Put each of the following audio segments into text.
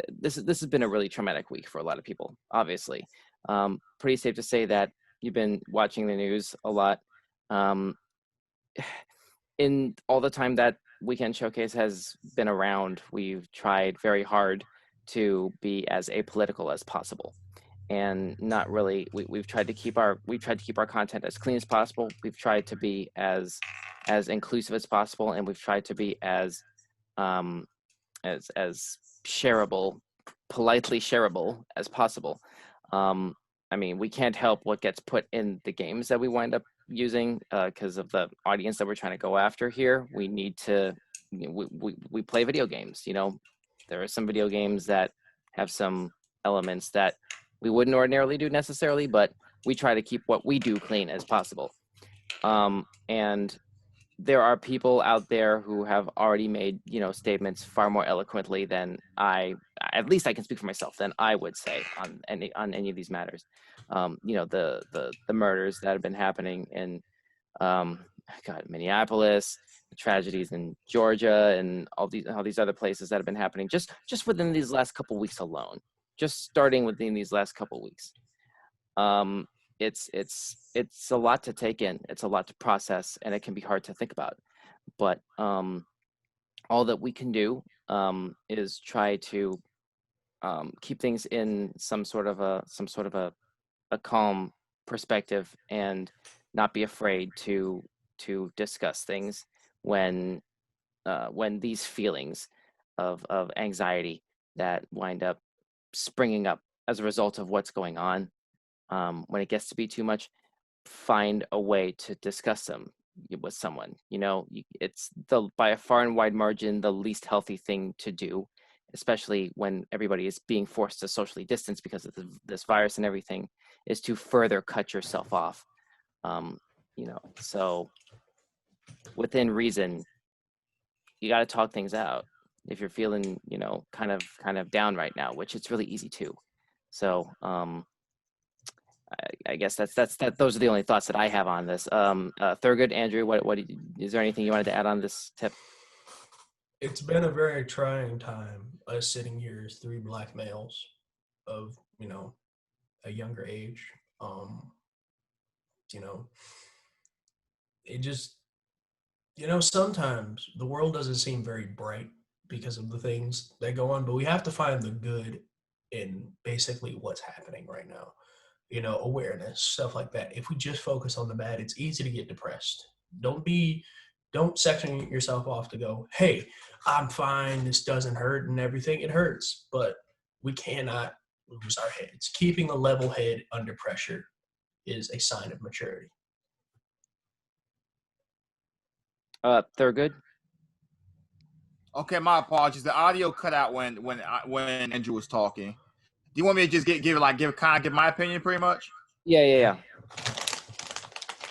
this has been a really traumatic week for a lot of people, obviously. Pretty safe to say that you've been watching the news a lot. Um, in all the time that Weekend Showcase has been around, we've tried very hard to be as apolitical as possible, and not really. We've tried to keep our content as clean as possible. We've tried to be as inclusive as possible, and we've tried to be um, as shareable, politely shareable as possible. Um, I mean, we can't help what gets put in the games that we wind up using because of the audience that we're trying to go after here. We need to, we play video games. There are some video games that have some elements that we wouldn't ordinarily do necessarily, but we try to keep what we do clean as possible. And there are people out there who have already made, statements far more eloquently than at least I can speak for myself, than I would say on any of these matters. The murders that have been happening in, Minneapolis, the tragedies in Georgia, and all these other places that have been happening just within these last couple weeks alone, just starting within these last couple weeks. It's a lot to take in. It's a lot to process, and it can be hard to think about. But all that we can do is try to keep things in some sort of a calm perspective, and not be afraid to discuss things when these feelings of anxiety that wind up springing up as a result of what's going on. When it gets to be too much, find a way to discuss them with someone. It's by a far and wide margin the least healthy thing to do, especially when everybody is being forced to socially distance because of this virus and everything, is to further cut yourself off. So within reason, you got to talk things out if you're feeling, kind of down right now, which it's really easy to. So, I guess those are the only thoughts that I have on this. Thurgood, Andrew, is there anything you wanted to add on this tip? It's been a very trying time, us sitting here as three Black males of, a younger age. It just, sometimes the world doesn't seem very bright because of the things that go on, but we have to find the good in basically what's happening right now. Awareness, stuff like that. If we just focus on the bad, it's easy to get depressed. Don't section yourself off to go, hey, I'm fine, this doesn't hurt and everything. It hurts, but we cannot lose our heads. Keeping a level head under pressure is a sign of maturity. Thurgood? Okay, my apologies. The audio cut out when Andrew was talking. Do you want me to just give my opinion pretty much? Yeah.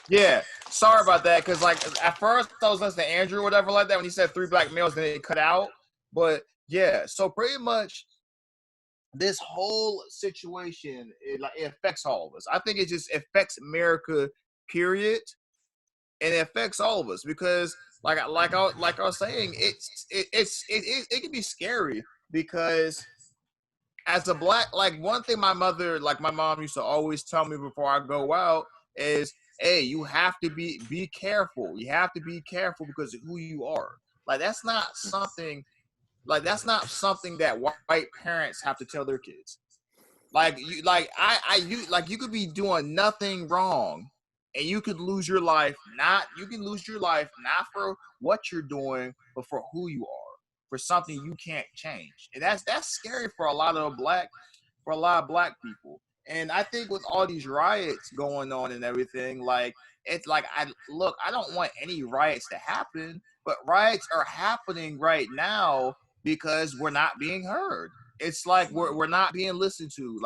Yeah. Sorry about that, because at first I was listening to Andrew or whatever like that when he said three Black males, then it cut out. But yeah, so pretty much this whole situation, it affects all of us. I think it just affects America, period, and it affects all of us because like I was saying, it can be scary because as a Black, one thing my mom used to always tell me before I go out is, hey, you have to be careful. You have to be careful because of who you are. That's not something that white parents have to tell their kids. You could be doing nothing wrong and you could lose your life. Not for what you're doing, but for who you are, for something you can't change. And that's scary for a lot of Black people. And I think with all these riots going on and everything, I don't want any riots to happen, but riots are happening right now because we're not being heard. It's like we're not being listened to.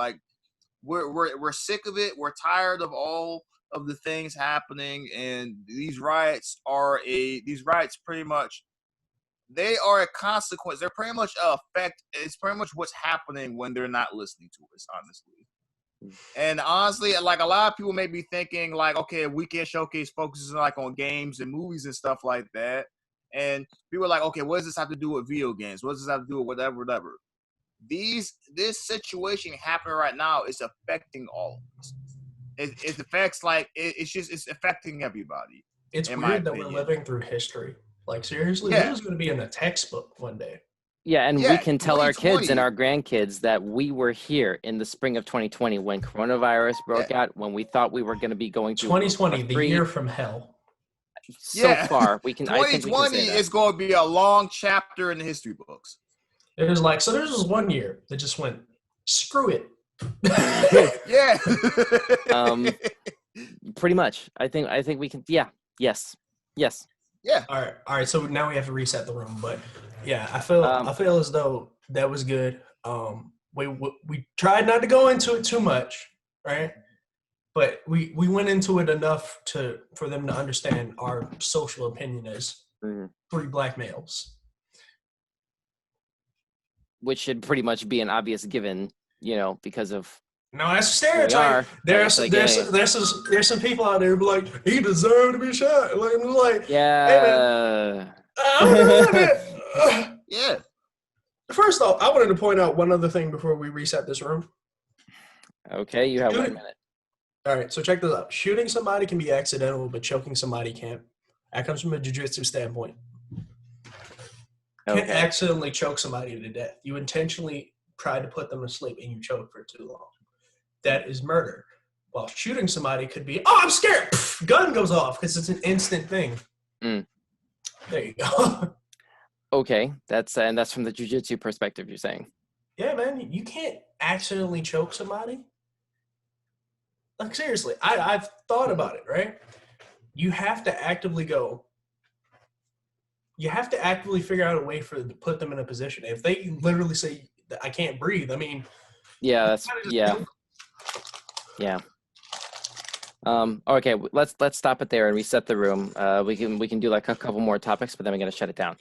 We're sick of it. We're tired of all of the things happening, and these riots pretty much, they are a consequence. They're pretty much an effect. It's pretty much what's happening when they're not listening to us, honestly. And honestly, a lot of people may be thinking okay, Weekend Showcase focuses on games and movies and stuff like that. And people are like, okay, what does this have to do with video games? What does this have to do with whatever? this situation happening right now is affecting all of us. It affects it's affecting everybody. It's in my weird that we're opinion. living through history. Like seriously, Yeah. this is going to be in a textbook one day. Yeah, and we Yeah, can tell our kids 2020. and our grandkids that we were here in the spring of 2020 when coronavirus broke out, when we thought we were going to be going through 2020, the three. year from hell. So Yeah. far, I think we can 2020 say that. is going to be a long chapter in the history books. It was like, so there's this one year that just went, screw it. Yeah. Pretty much. I think we can. Yeah. Yes. Yes. Yeah. All right. So now we have to reset the room, but yeah, I feel as though that was good. We tried not to go into it too much, right? But we went into it enough for them to understand our social opinion as three black males, which should pretty much be an obvious given, because of. No, that's a stereotype. There's some people out there who be like, he deserved to be shot. Like, yeah. Hey man. Yeah. First off, I wanted to point out one other thing before we reset this room. Okay, you have 1 minute. All right, so check this out. Shooting somebody can be accidental, but choking somebody can't. That comes from a jiu-jitsu standpoint. You can't accidentally choke somebody to death. You intentionally tried to put them to sleep and you choked for too long. That is murder. While shooting somebody could be, oh, I'm scared. Pff, gun goes off because it's an instant thing. There you go. Okay, that's from the jiu-jitsu perspective, you're saying. Yeah, man, you can't accidentally choke somebody. Like, seriously, I've thought about it, right? You have to actively figure out a way to put them in a position. If they literally say, I can't breathe, I mean. Yeah, Yeah. Okay, let's stop it there and reset the room. We can do like a couple more topics, but then we're gonna shut it down.